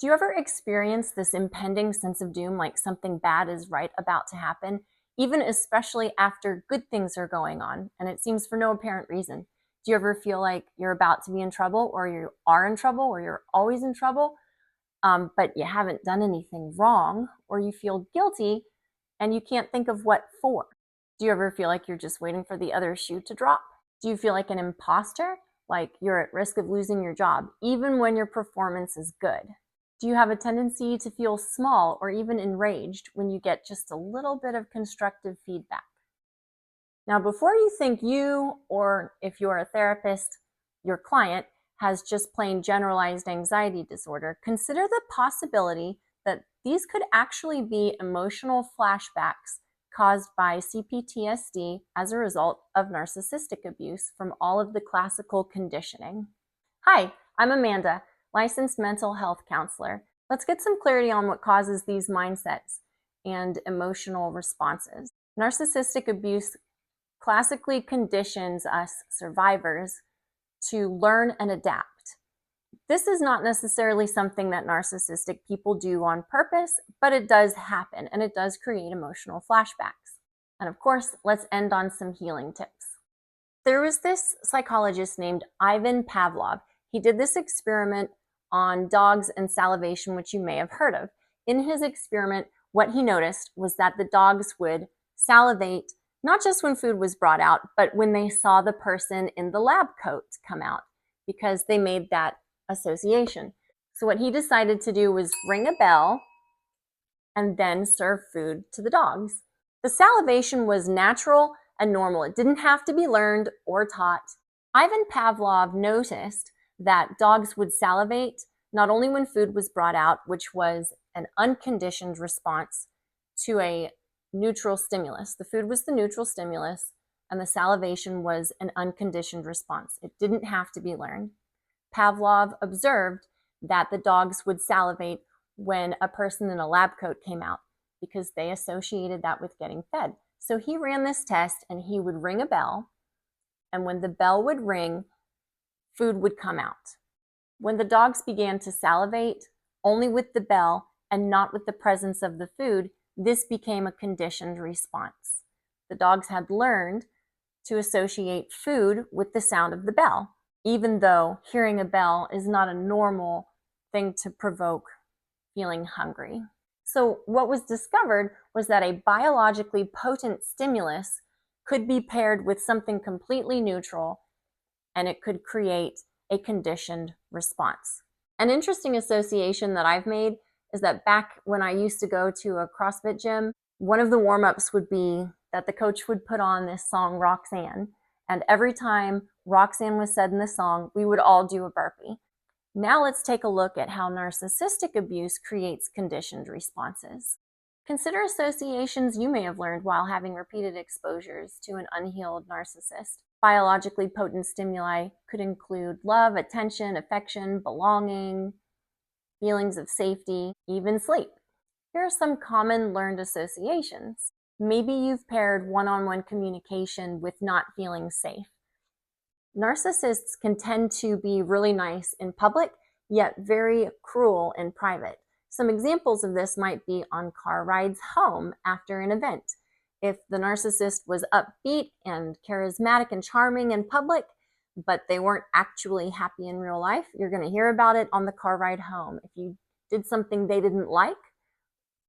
Do you ever experience this impending sense of doom, like something bad is right about to happen, even especially after good things are going on, and it seems for no apparent reason? Do you ever feel like you're about to be in trouble, or you are in trouble, or you're always in trouble, but you haven't done anything wrong, or you feel guilty and you can't think of what for? Do you ever feel like you're just waiting for the other shoe to drop? Do you feel like an imposter, like you're at risk of losing your job, even when your performance is good? Do you have a tendency to feel small or even enraged when you get just a little bit of constructive feedback? Now, before you think you, or if you're a therapist, your client has just plain generalized anxiety disorder, consider the possibility that these could actually be emotional flashbacks caused by CPTSD as a result of narcissistic abuse from all of the classical conditioning. Hi, I'm Amanda, licensed mental health counselor. Let's get some clarity on what causes these mindsets and emotional responses. Narcissistic abuse classically conditions us survivors to learn and adapt. This is not necessarily something that narcissistic people do on purpose, but it does happen, and it does create emotional flashbacks. And of course, let's end on some healing tips. There was this psychologist named Ivan Pavlov. He did this experiment on dogs and salivation, which you may have heard of. In his experiment, what he noticed was that the dogs would salivate not just when food was brought out, but when they saw the person in the lab coat come out, because they made that association. So what he decided to do was ring a bell and then serve food to the dogs. The salivation was natural and normal. It didn't have to be learned or taught. Ivan Pavlov noticed that dogs would salivate not only when food was brought out, which was an unconditioned response to a neutral stimulus. The food was the neutral stimulus, and the salivation was an unconditioned response. It didn't have to be learned. Pavlov observed that the dogs would salivate when a person in a lab coat came out because they associated that with getting fed. So he ran this test, and he would ring a bell, and when the bell would ring, food would come out. When the dogs began to salivate only with the bell and not with the presence of the food, this became a conditioned response. The dogs had learned to associate food with the sound of the bell, even though hearing a bell is not a normal thing to provoke feeling hungry. So what was discovered was that a biologically potent stimulus could be paired with something completely neutral, and it could create a conditioned response. An interesting association that I've made is that back when I used to go to a CrossFit gym, one of the warm-ups would be that the coach would put on this song, Roxanne, and every time Roxanne was said in the song, we would all do a burpee. Now let's take a look at how narcissistic abuse creates conditioned responses. Consider associations you may have learned while having repeated exposures to an unhealed narcissist. Biologically potent stimuli could include love, attention, affection, belonging, feelings of safety, even sleep. Here are some common learned associations. Maybe you've paired one-on-one communication with not feeling safe. Narcissists can tend to be really nice in public, yet very cruel in private. Some examples of this might be on car rides home after an event. If the narcissist was upbeat and charismatic and charming in public, but they weren't actually happy in real life, you're going to hear about it on the car ride home. If you did something they didn't like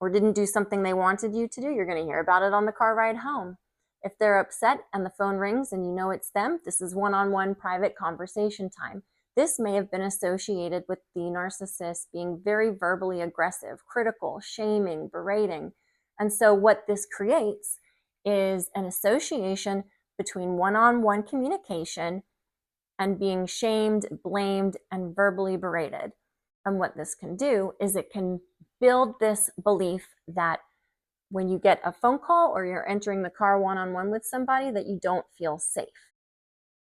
or didn't do something they wanted you to do, you're going to hear about it on the car ride home. If they're upset and the phone rings and you know it's them, this is one-on-one private conversation time. This may have been associated with the narcissist being very verbally aggressive, critical, shaming, berating. And so what this creates is an association between one-on-one communication and being shamed, blamed, and verbally berated. And what this can do is it can build this belief that when you get a phone call or you're entering the car one-on-one with somebody, that you don't feel safe.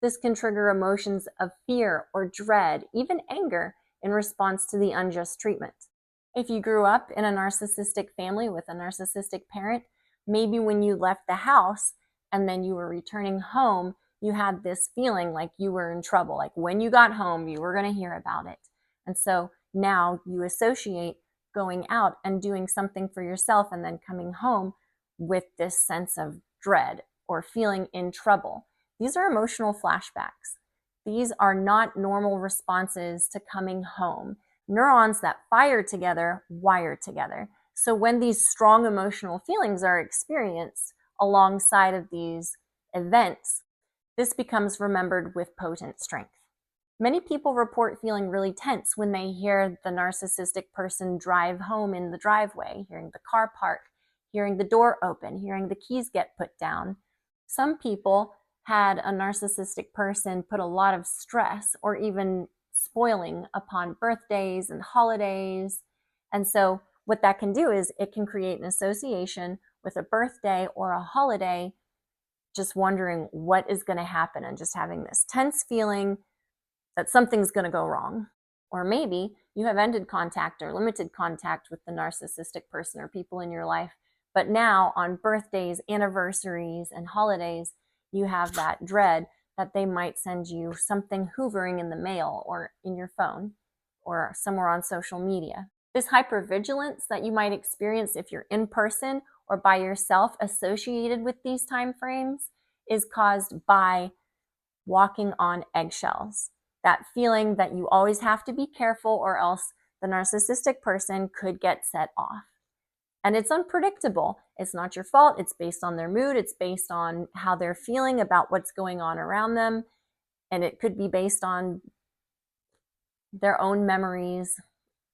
This can trigger emotions of fear or dread, even anger, in response to the unjust treatment. If you grew up in a narcissistic family with a narcissistic parent, maybe when you left the house and then you were returning home, you had this feeling like you were in trouble, like when you got home, you were going to hear about it. And so now you associate going out and doing something for yourself and then coming home with this sense of dread or feeling in trouble. These are emotional flashbacks. These are not normal responses to coming home. Neurons that fire together wire together. So when these strong emotional feelings are experienced alongside of these events, this becomes remembered with potent strength. Many people report feeling really tense when they hear the narcissistic person drive home in the driveway, hearing the car park, hearing the door open, hearing the keys get put down. Some people had a narcissistic person put a lot of stress or even spoiling upon birthdays and holidays. And so what that can do is it can create an association with a birthday or a holiday, just wondering what is going to happen and just having this tense feeling that something's going to go wrong. Or maybe you have ended contact or limited contact with the narcissistic person or people in your life, but now on birthdays, anniversaries, and holidays, you have that dread that they might send you something hoovering in the mail or in your phone or somewhere on social media. This hypervigilance that you might experience if you're in person or by yourself associated with these time frames is caused by walking on eggshells. That feeling that you always have to be careful or else the narcissistic person could get set off. And it's unpredictable. It's not your fault. It's based on their mood. It's based on how they're feeling about what's going on around them. And it could be based on their own memories.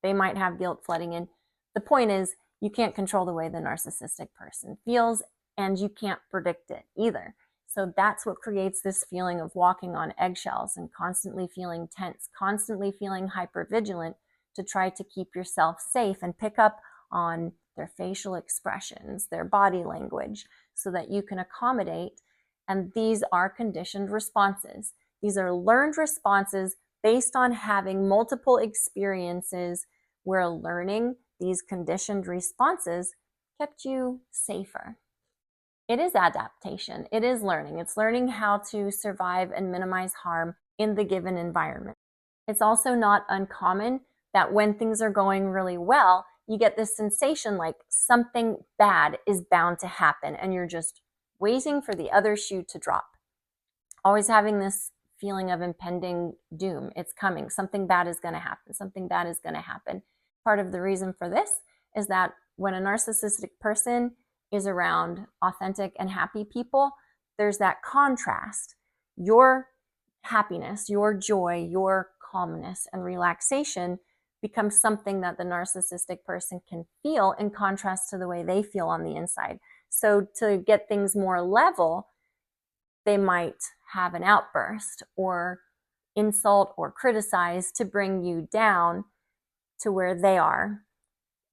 They might have guilt flooding in. The point is, you can't control the way the narcissistic person feels, and you can't predict it either. So that's what creates this feeling of walking on eggshells and constantly feeling tense, constantly feeling hypervigilant to try to keep yourself safe and pick up on their facial expressions, their body language, so that you can accommodate. And these are conditioned responses. These are learned responses based on having multiple experiences where learning these conditioned responses kept you safer. It is adaptation. It is learning. It's learning how to survive and minimize harm in the given environment. It's also not uncommon that when things are going really well, you get this sensation like something bad is bound to happen and you're just waiting for the other shoe to drop. Always having this feeling of impending doom. It's coming. Something bad is going to happen. Something bad is going to happen. Part of the reason for this is that when a narcissistic person is around authentic and happy people, there's that contrast. Your happiness, your joy, your calmness and relaxation becomes something that the narcissistic person can feel in contrast to the way they feel on the inside. So to get things more level, they might have an outburst or insult or criticize to bring you down to where they are.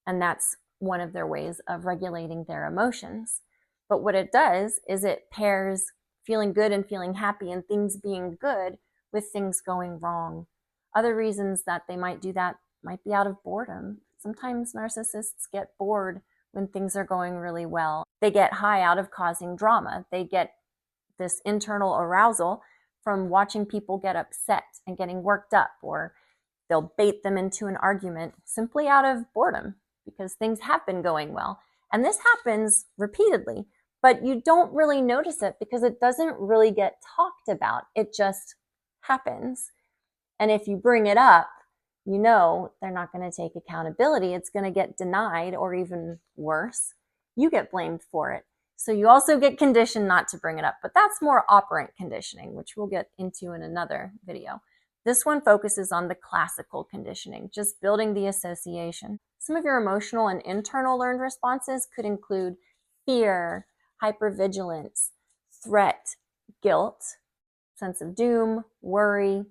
And that's one of their ways of regulating their emotions. But what it does is it pairs feeling good and feeling happy and things being good with things going wrong. Other reasons that they might do that might be out of boredom. Sometimes narcissists get bored when things are going really well. They get high out of causing drama. They get this internal arousal from watching people get upset and getting worked up, or they'll bait them into an argument simply out of boredom because things have been going well. And this happens repeatedly, but you don't really notice it because it doesn't really get talked about. It just happens. And if you bring it up, you know they're not going to take accountability. It's going to get denied, or even worse, you get blamed for it. So you also get conditioned not to bring it up, but that's more operant conditioning, which we'll get into in another video. This one focuses on the classical conditioning, just building the association. Some of your emotional and internal learned responses could include fear, hypervigilance, threat, guilt, sense of doom, worry,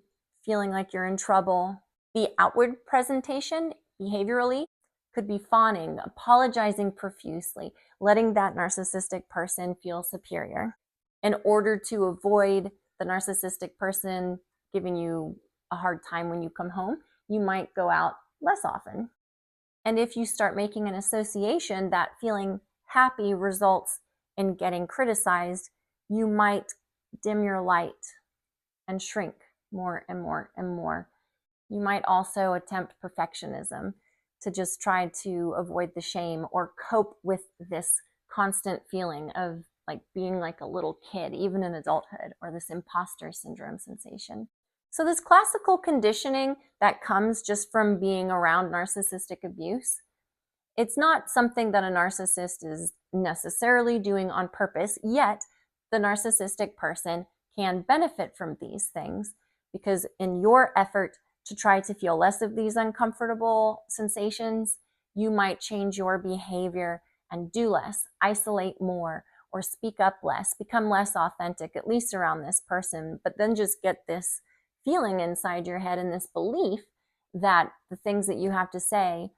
feeling like you're in trouble. The outward presentation, behaviorally, could be fawning, apologizing profusely, letting that narcissistic person feel superior. In order to avoid the narcissistic person giving you a hard time when you come home, you might go out less often. And if you start making an association that feeling happy results in getting criticized, you might dim your light and shrink more and more and more. You might also attempt perfectionism to just try to avoid the shame or cope with this constant feeling of like being like a little kid, even in adulthood, or this imposter syndrome sensation. So this classical conditioning that comes just from being around narcissistic abuse, it's not something that a narcissist is necessarily doing on purpose, yet the narcissistic person can benefit from these things because in your effort to try to feel less of these uncomfortable sensations, you might change your behavior and do less, isolate more, or speak up less, become less authentic, at least around this person, but then just get this feeling inside your head and this belief that the things that you have to say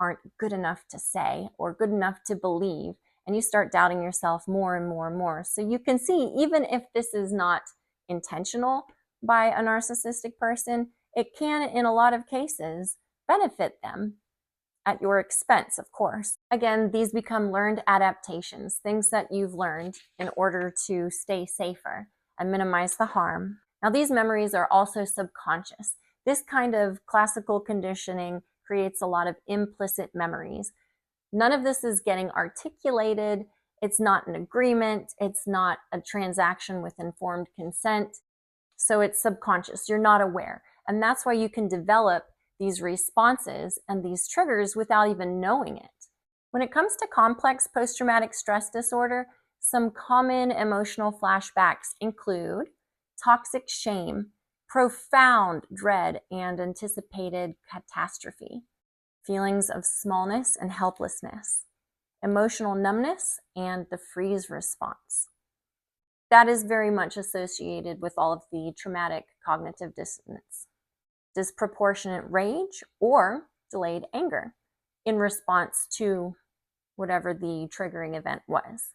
aren't good enough to say or good enough to believe, and you start doubting yourself more and more and more. So you can see, even if this is not intentional by a narcissistic person, it can, in a lot of cases, benefit them at your expense, of course. Again, these become learned adaptations, things that you've learned in order to stay safer and minimize the harm. Now, these memories are also subconscious. This kind of classical conditioning creates a lot of implicit memories. None of this is getting articulated. It's not an agreement. It's not a transaction with informed consent. So it's subconscious. You're not aware. And that's why you can develop these responses and these triggers without even knowing it. When it comes to complex post-traumatic stress disorder, some common emotional flashbacks include toxic shame, profound dread and anticipated catastrophe, feelings of smallness and helplessness, emotional numbness, and the freeze response. That is very much associated with all of the traumatic cognitive dissonance. Disproportionate rage or delayed anger in response to whatever the triggering event was.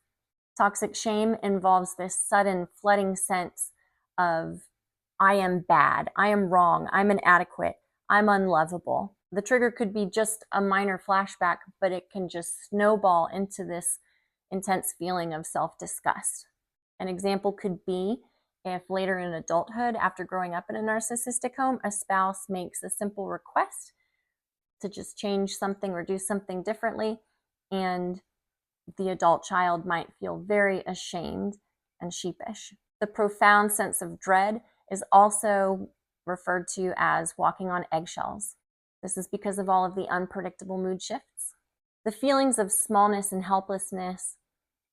Toxic shame involves this sudden flooding sense of, I am bad, I am wrong, I'm inadequate, I'm unlovable. The trigger could be just a minor flashback, but it can just snowball into this intense feeling of self-disgust. An example could be if later in adulthood, after growing up in a narcissistic home, a spouse makes a simple request to just change something or do something differently, and the adult child might feel very ashamed and sheepish. The profound sense of dread is also referred to as walking on eggshells. This is because of all of the unpredictable mood shifts. The feelings of smallness and helplessness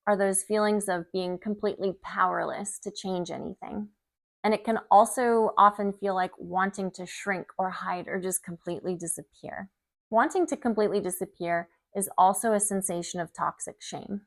are those feelings of being completely powerless to change anything. And it can also often feel like wanting to shrink or hide or just completely disappear. Wanting to completely disappear is also a sensation of toxic shame.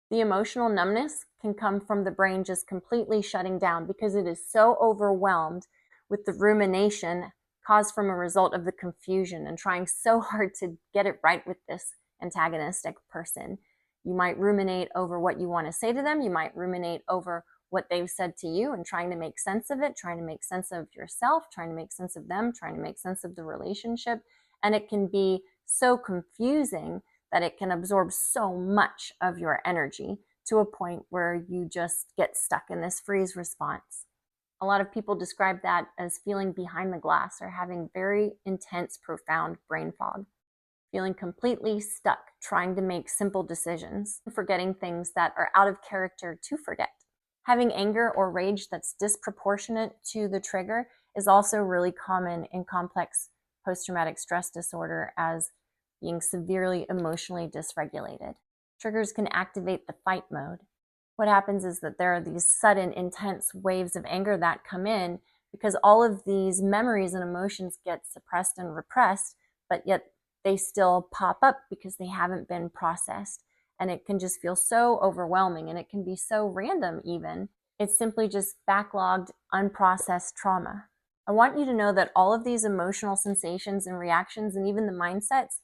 The emotional numbness can come from the brain just completely shutting down because it is so overwhelmed with the rumination caused from a result of the confusion and trying so hard to get it right with this antagonistic person. You might ruminate over what you want to say to them. You might ruminate over what they've said to you and trying to make sense of it, trying to make sense of yourself, trying to make sense of them, trying to make sense of the relationship. And it can be so confusing that it can absorb so much of your energy to a point where you just get stuck in this freeze response. A lot of people describe that as feeling behind the glass or having very intense, profound brain fog. Feeling completely stuck, trying to make simple decisions, forgetting things that are out of character to forget. Having anger or rage that's disproportionate to the trigger is also really common in complex post-traumatic stress disorder as being severely emotionally dysregulated. Triggers can activate the fight mode. What happens is that there are these sudden, intense waves of anger that come in because all of these memories and emotions get suppressed and repressed, but yet they still pop up because they haven't been processed. And it can just feel so overwhelming, and it can be so random even. It's simply just backlogged, unprocessed trauma. I want you to know that all of these emotional sensations and reactions and even the mindsets,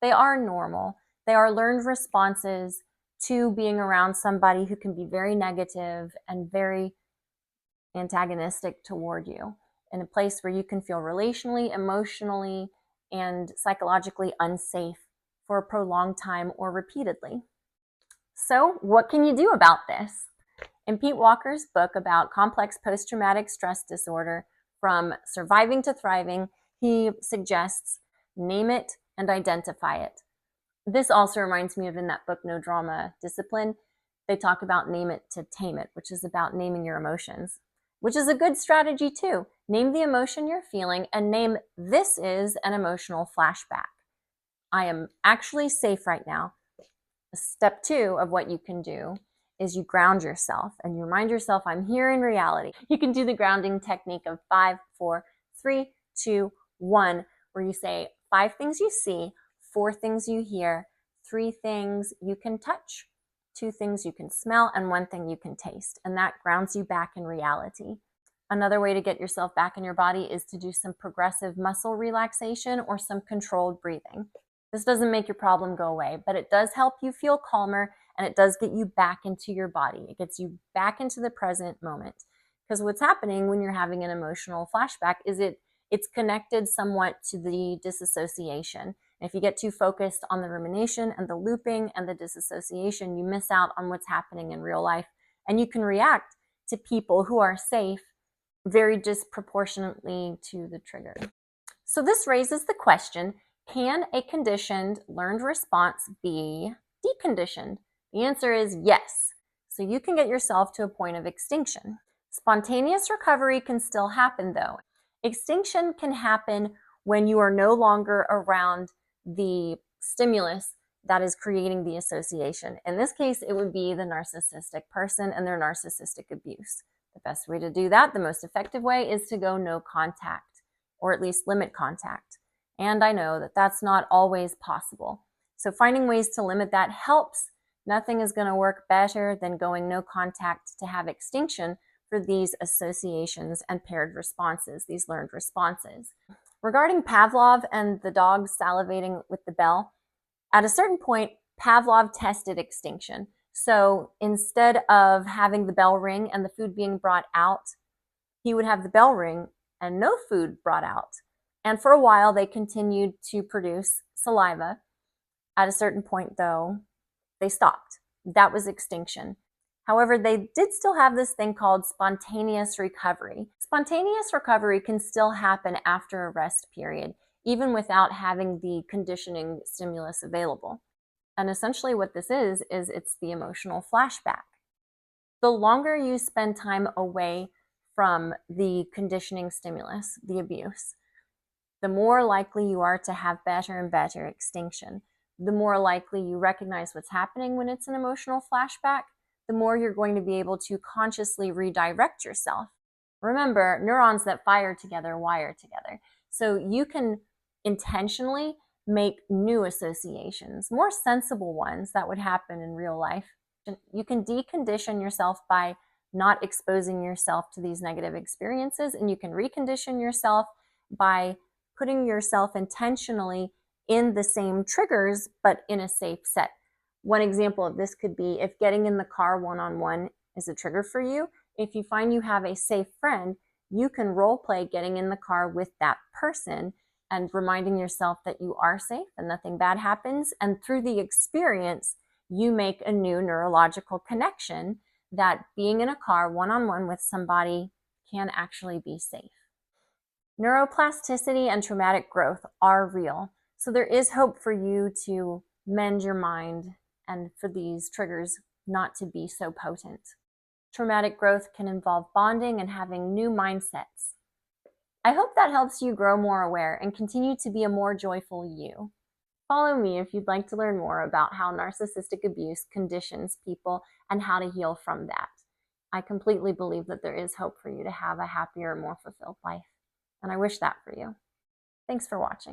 they are normal. They are learned responses to being around somebody who can be very negative and very antagonistic toward you, in a place where you can feel relationally, emotionally, and psychologically unsafe for a prolonged time or repeatedly. So what can you do about this? In Pete Walker's book about complex post-traumatic stress disorder, From Surviving to Thriving, He suggests name it and identify it. This also reminds me of in that book, No Drama Discipline, they talk about name it to tame it, which is about naming your emotions, which is a good strategy too. Name the emotion you're feeling and name this is an emotional flashback. I am actually safe right now. Step 2 of what you can do is you ground yourself and you remind yourself, I'm here in reality. You can do the grounding technique of 5, 4, 3, 2, 1, where you say 5 things you see, 4 things you hear, 3 things you can touch, 2 things you can smell, and 1 thing you can taste. And that grounds you back in reality. Another way to get yourself back in your body is to do some progressive muscle relaxation or some controlled breathing. This doesn't make your problem go away, but it does help you feel calmer and it does get you back into your body. It gets you back into the present moment. Because what's happening when you're having an emotional flashback is it's connected somewhat to the disassociation. And if you get too focused on the rumination and the looping and the disassociation, you miss out on what's happening in real life. And you can react to people who are safe very disproportionately to the trigger. So this raises the question, can a conditioned learned response be deconditioned? The answer is yes. So you can get yourself to a point of extinction. Spontaneous recovery can still happen though. Extinction can happen when you are no longer around the stimulus that is creating the association. In this case, it would be the narcissistic person and their narcissistic abuse. The best way to do that, the most effective way, is to go no contact, or at least limit contact. And I know that that's not always possible. So finding ways to limit that helps. Nothing is going to work better than going no contact to have extinction for these associations and paired responses, these learned responses. Regarding Pavlov and the dog salivating with the bell, at a certain point, Pavlov tested extinction. So instead of having the bell ring and the food being brought out, he would have the bell ring and no food brought out. And for a while, they continued to produce saliva. At a certain point, though, they stopped. That was extinction. However, they did still have this thing called spontaneous recovery. Spontaneous recovery can still happen after a rest period, even without having the conditioning stimulus available. And essentially what this is it's the emotional flashback. The longer you spend time away from the conditioning stimulus, the abuse, the more likely you are to have better and better extinction. The more likely you recognize what's happening when it's an emotional flashback, the more you're going to be able to consciously redirect yourself. Remember, neurons that fire together wire together. So you can intentionally make new associations, more sensible ones that would happen in real life. You can decondition yourself by not exposing yourself to these negative experiences, and you can recondition yourself by putting yourself intentionally in the same triggers, but in a safe set. One example of this could be if getting in the car one-on-one is a trigger for you, if you find you have a safe friend, you can role play getting in the car with that person and reminding yourself that you are safe and nothing bad happens. And through the experience, you make a new neurological connection that being in a car one-on-one with somebody can actually be safe. Neuroplasticity and traumatic growth are real. So there is hope for you to mend your mind and for these triggers not to be so potent. Traumatic growth can involve bonding and having new mindsets. I hope that helps you grow more aware and continue to be a more joyful you. Follow me if you'd like to learn more about how narcissistic abuse conditions people and how to heal from that. I completely believe that there is hope for you to have a happier, more fulfilled life. And I wish that for you. Thanks for watching.